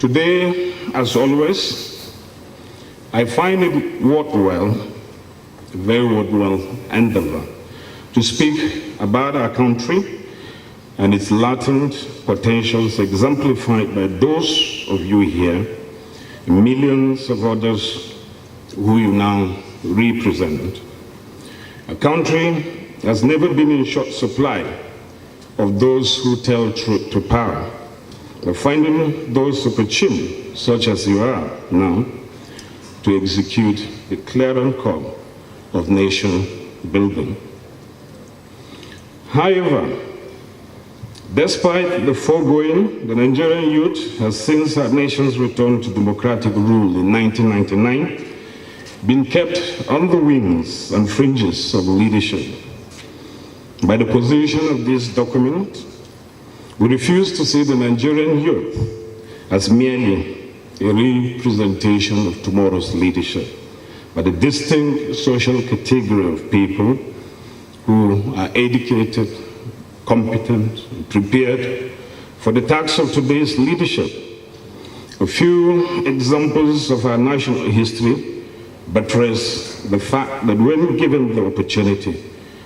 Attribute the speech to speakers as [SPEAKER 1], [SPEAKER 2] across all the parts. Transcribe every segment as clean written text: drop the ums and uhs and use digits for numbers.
[SPEAKER 1] Today, as always, I find it worthwhile, a very worthwhile endeavor, to speak about our country and its latent potentials exemplified by those of you here, millions of others who you now represent. A country has never been in short supply of those who tell truth to power. But finding those opportune, such as you are now, to execute the clarion call of nation building. However, despite the foregoing, the Nigerian youth has, since our nation's return to democratic rule in 1999, been kept on the wings and fringes of leadership. By the position of this document, we refuse to see the Nigerian youth as merely a representation of tomorrow's leadership, but a distinct social category of people who are educated, competent, and prepared for the task of today's leadership. A few examples of our national history buttress the fact that when given the opportunity,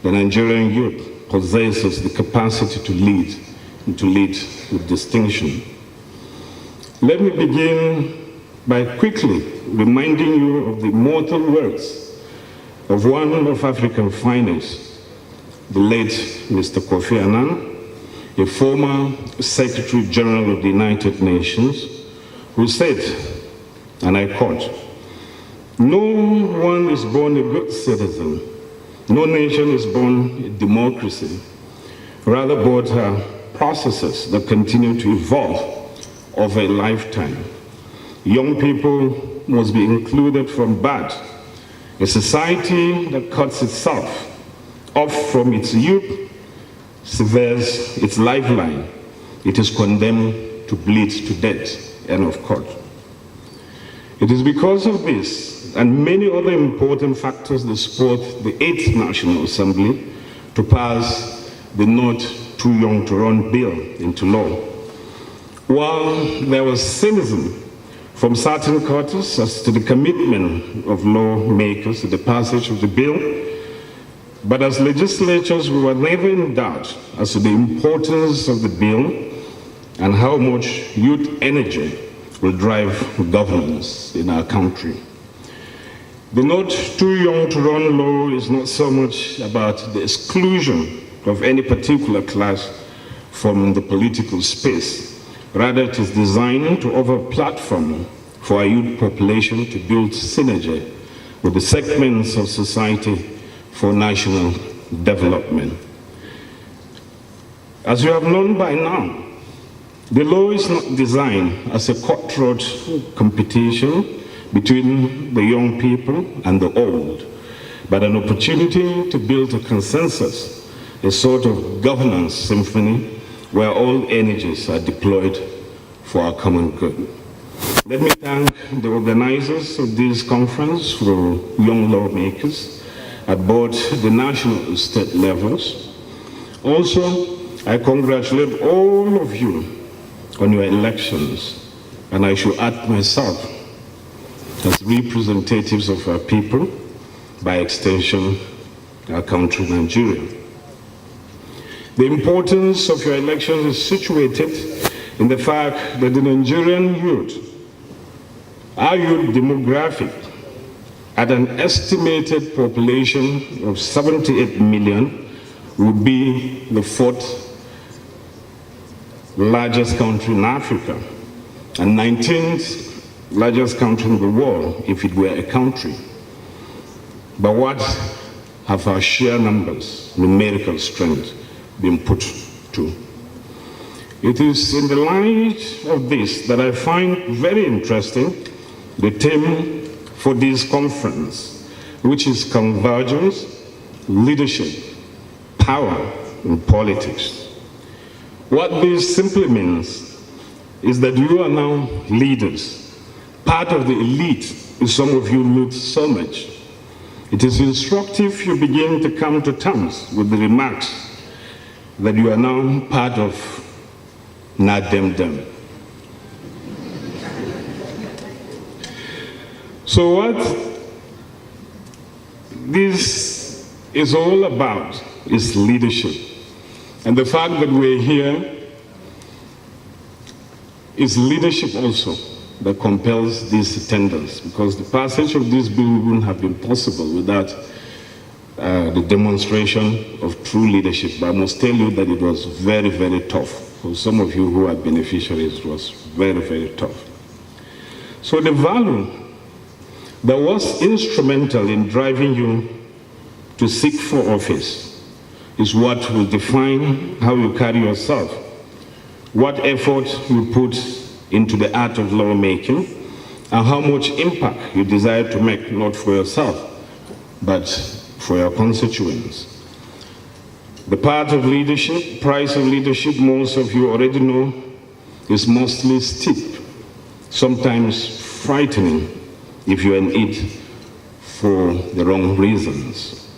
[SPEAKER 1] the Nigerian youth possesses the capacity to lead, and to lead with distinction. Let me begin by quickly reminding you of the immortal words of one of Africa's finest, the late Mr. Kofi Annan, a former Secretary General of the United Nations, who said, and I quote, "No one is born a good citizen. No nation is born a democracy. Rather, both are processes that continue to evolve over a lifetime. Young people must be included from birth. A society that cuts itself off from its youth severs its lifeline. It is condemned to bleed to death." End of quote. It is because of this and many other important factors that support the 8th National Assembly to pass the Not Too Young to Run bill into law. While there was cynicism from certain quarters as to the commitment of lawmakers to the passage of the bill, but as legislators we were never in doubt as to the importance of the bill and how much youth energy will drive governance in our country. The Not Too Young to Run law is not so much about the exclusion of any particular class from the political space. Rather, it is designed to offer a platform for our youth population to build synergy with the segments of society for national development. As you have known by now, the law is not designed as a cutthroat competition between the young people and the old, but an opportunity to build a consensus, a sort of governance symphony where all energies are deployed for our common good. Let me thank the organizers of this conference for young lawmakers at both the national and state levels. Also, I congratulate all of you on your elections, and I should add myself as representatives of our people, by extension, our country, Nigeria. The importance of your elections is situated in the fact that the Nigerian youth, our youth demographic, at an estimated population of 78 million, will be the 4th largest country in Africa and 19th largest country in the world if it were a country. But what have our sheer numbers, numerical strength, been put to? It is in the light of this that I find very interesting the theme for this conference, which is convergence, leadership, power in politics. What this simply means is that you are now leaders, part of the elite, as some of you need so much. It is instructive you begin to come to terms with the remarks that you are now part of not them. So what this is all about is leadership. And the fact that we're here is leadership also that compels this attendance, because the passage of this bill wouldn't have been possible without the demonstration of true leadership. But I must tell you that it was very, very tough. For some of you who are beneficiaries, it was very, very tough. So the value that was instrumental in driving you to seek for office is what will define how you carry yourself, what effort you put into the art of lawmaking, and how much impact you desire to make, not for yourself, but for your constituents. The part of leadership, price of leadership, most of you already know, is mostly steep, sometimes frightening if you're in it for the wrong reasons.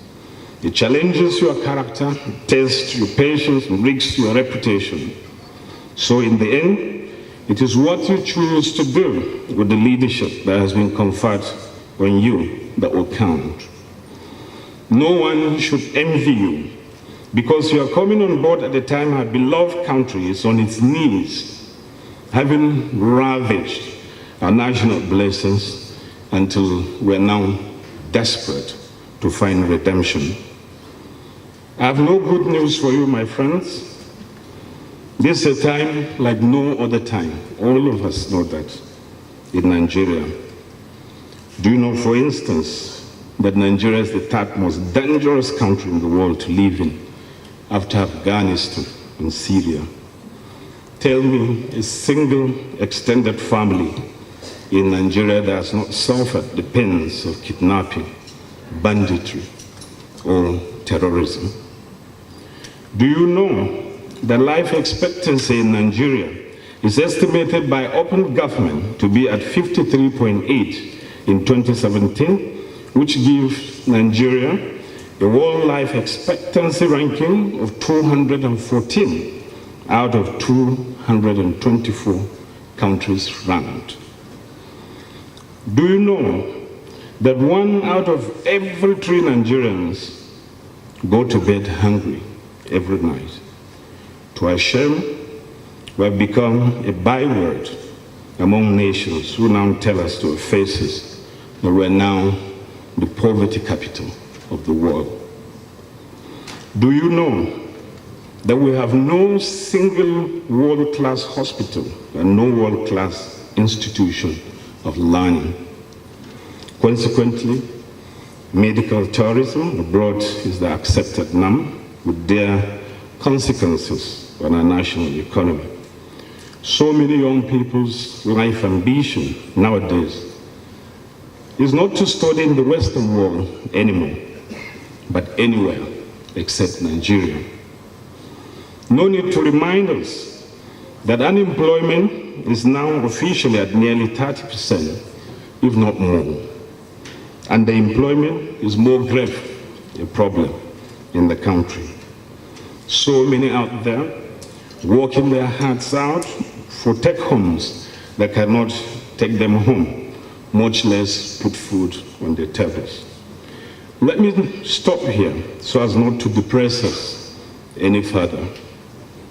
[SPEAKER 1] It challenges your character, tests your patience, and risks your reputation. So in the end, it is what you choose to do with the leadership that has been conferred on you that will count. No one should envy you, because you are coming on board at the time our beloved country is on its knees, having ravaged our national blessings until we're now desperate to find redemption. I have no good news for you, my friends. This is a time like no other time. All of us know that in Nigeria. Do you know, for instance, that Nigeria is the third most dangerous country in the world to live in, after Afghanistan and Syria? Tell me a single extended family in Nigeria that has not suffered the pains of kidnapping, banditry, or terrorism. Do you know that life expectancy in Nigeria is estimated by Open Government to be at 53.8 in 2017, which gives Nigeria a world life expectancy ranking of 214 out of 224 countries ranked. Do you know that 1 out of every 3 Nigerians go to bed hungry every night? To our shame, we have become a byword among nations who now tell us to our faces that we're now the poverty capital of the world. Do you know that we have no single world-class hospital and no world-class institution of learning? Consequently, medical tourism abroad is the accepted norm, with their consequences on our national economy. So many young people's life ambition nowadays is not to study in the Western world anymore, but anywhere except Nigeria. No need to remind us that unemployment is now officially at nearly 30%, if not more. Underemployment is more grave a problem in the country. So many out there working their hearts out for tech homes that cannot take them home, much less put food on their tables. Let me stop here so as not to depress us any further.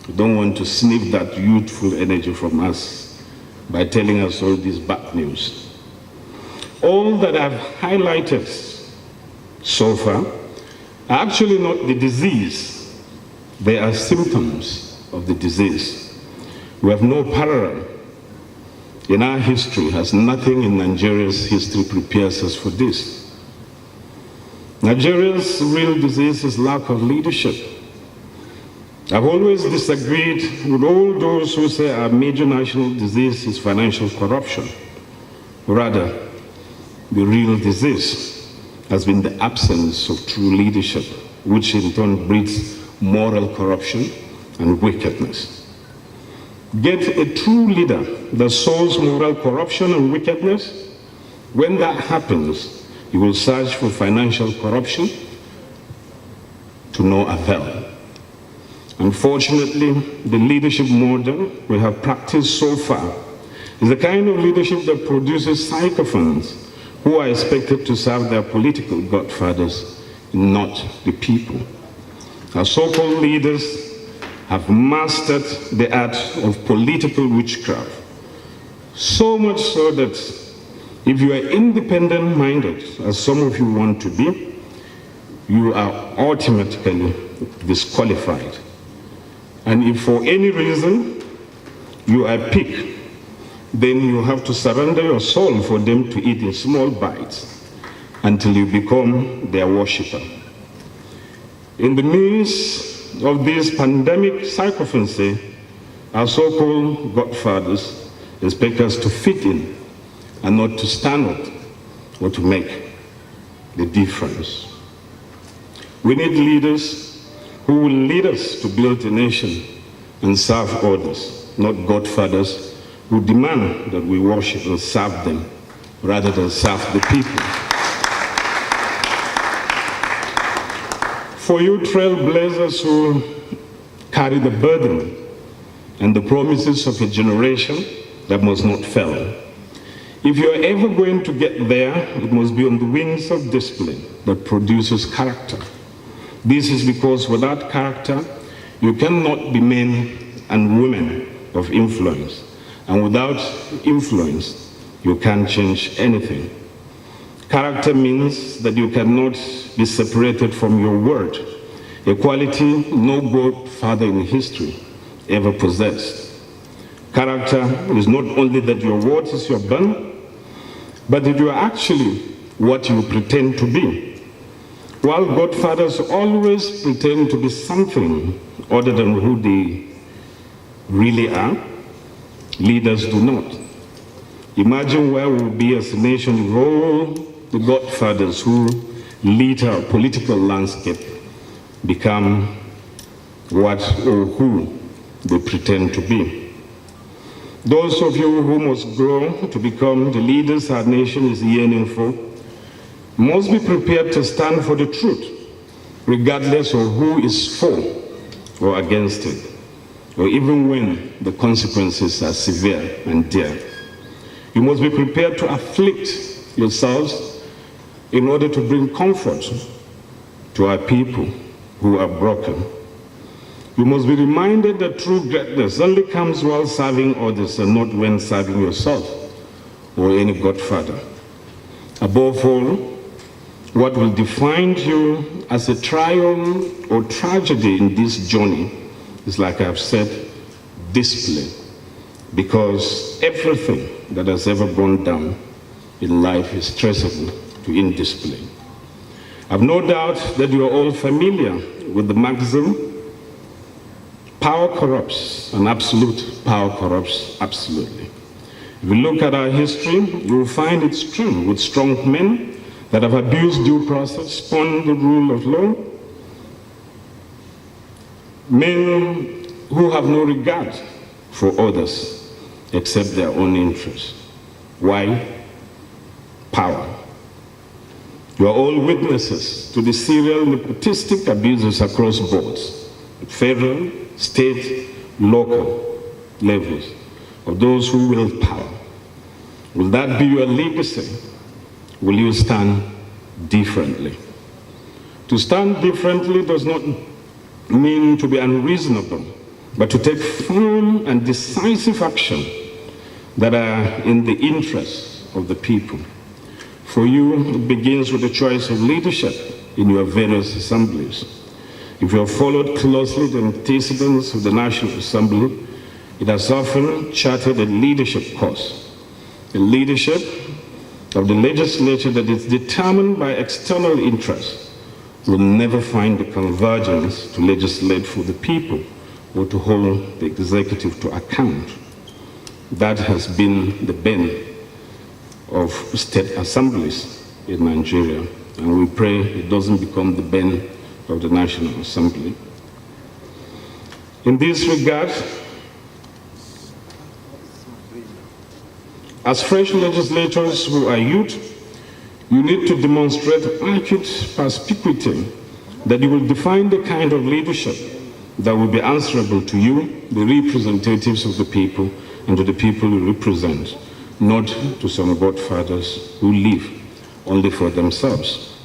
[SPEAKER 1] We don't want to snip that youthful energy from us by telling us all this bad news. All that I've highlighted so far are actually not the disease. They are symptoms of the disease. We have no parallel in our history, as nothing in Nigeria's history prepares us for this. Nigeria's real disease is lack of leadership. I've always disagreed with all those who say our major national disease is financial corruption. Rather, the real disease has been the absence of true leadership, which in turn breeds moral corruption and wickedness. Get a true leader that solves moral corruption and wickedness. When that happens, you will search for financial corruption to no avail. Unfortunately, the leadership model we have practiced so far is the kind of leadership that produces sycophants who are expected to serve their political godfathers, not the people. Our so-called leaders have mastered the art of political witchcraft, so much so that if you are independent-minded, as some of you want to be, you are automatically disqualified. And if for any reason you are picked, then you have to surrender your soul for them to eat in small bites until you become their worshiper. In the midst of this pandemic sycophancy, our so-called godfathers expect us to fit in and not to stand up or to make the difference. We need leaders who will lead us to build a nation and serve others, not godfathers who demand that we worship and serve them rather than serve the people. For you trailblazers who carry the burden and the promises of a generation that must not fail, if you are ever going to get there, it must be on the wings of discipline that produces character. This is because without character, you cannot be men and women of influence. And without influence, you can't change anything. Character means that you cannot be separated from your word, a quality no godfather in history ever possessed. Character is not only that your word is your bond, but that you are actually what you pretend to be. While godfathers always pretend to be something other than who they really are, leaders do not. Imagine where we will be as a nation if all the godfathers who lead our political landscape become what or who they pretend to be. Those of you who must grow to become the leaders our nation is yearning for must be prepared to stand for the truth, regardless of who is for or against it, or even when the consequences are severe and dire. You must be prepared to afflict yourselves in order to bring comfort to our people who are broken. You must be reminded that true greatness only comes while serving others and not when serving yourself or any godfather. Above all, what will define you as a triumph or tragedy in this journey is, like I've said, discipline. Because everything that has ever gone down in life is traceable to indiscipline. I've no doubt that you are all familiar with the maxim, power corrupts, and absolute power corrupts absolutely. If you look at our history, you will find it's true with strong men that have abused due process, spurned the rule of law, men who have no regard for others except their own interests. Why? Power. You are all witnesses to the serial nepotistic abuses across boards, federal, state, local levels, of those who wield power. Will that be your legacy? Will you stand differently? To stand differently does not mean to be unreasonable, but to take firm and decisive action that are in the interests of the people. For you, it begins with the choice of leadership in your various assemblies. If you have followed closely the antecedents of the National Assembly, it has often charted a leadership course, a leadership of the legislature that is determined by external interests will never find the convergence to legislate for the people or to hold the executive to account. That has been the bane of state assemblies in Nigeria, and we pray it doesn't become the bane of the National Assembly. In this regard, as fresh legislators who are youth, you need to demonstrate acute perspicuity that you will define the kind of leadership that will be answerable to you, the representatives of the people, and to the people you represent, not to some godfathers who live only for themselves.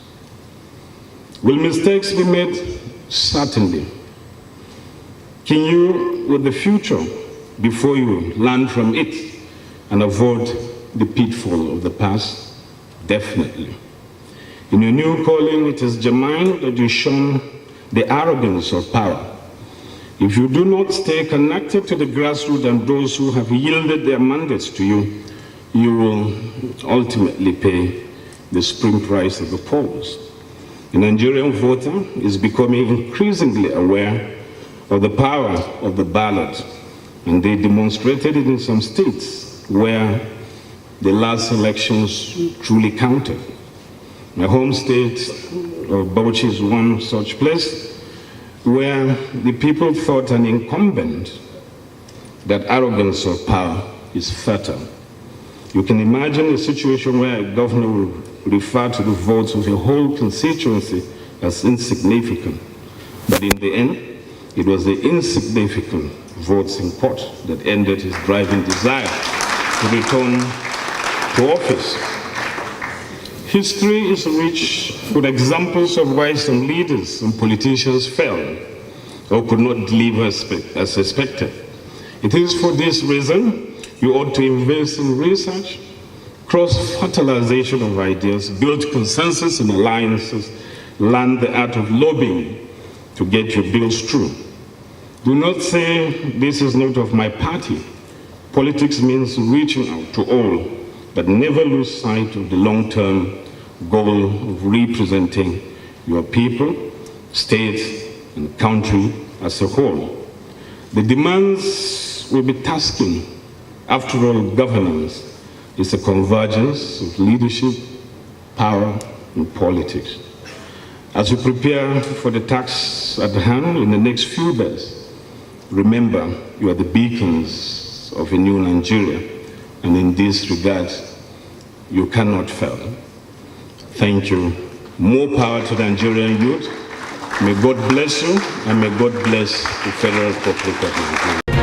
[SPEAKER 1] Will mistakes be made? Certainly. Can you, with the future before you, learn from it and avoid the pitfall of the past? Definitely. In your new calling, it is germane that you shun the arrogance of power. If you do not stay connected to the grassroots and those who have yielded their mandates to you, you will ultimately pay the spring price of the polls. The Nigerian voter is becoming increasingly aware of the power of the ballot, and they demonstrated it in some states where the last elections truly counted. My home state of Bauchi is one such place where the people thought an incumbent that arrogance of power is fatal. You can imagine a situation where a governor will refer to the votes of a whole constituency as insignificant. But in the end, it was the insignificant votes in court that ended his driving desire to return to office. History is rich with examples of why some leaders and politicians failed or could not deliver as expected. It is for this reason you ought to invest in research, cross-fertilization of ideas, build consensus and alliances, learn the art of lobbying to get your bills through. Do not say, this is not of my party. Politics means reaching out to all, but never lose sight of the long-term goal of representing your people, state, and country as a whole. The demands will be tasking. After all, governance is a convergence of leadership, power, and politics. As you prepare for the task at hand in the next few days, remember you are the beacons of a new Nigeria, and in this regard, you cannot fail. Thank you. More power to the Nigerian youth. May God bless you, and may God bless the Federal Republic of Nigeria.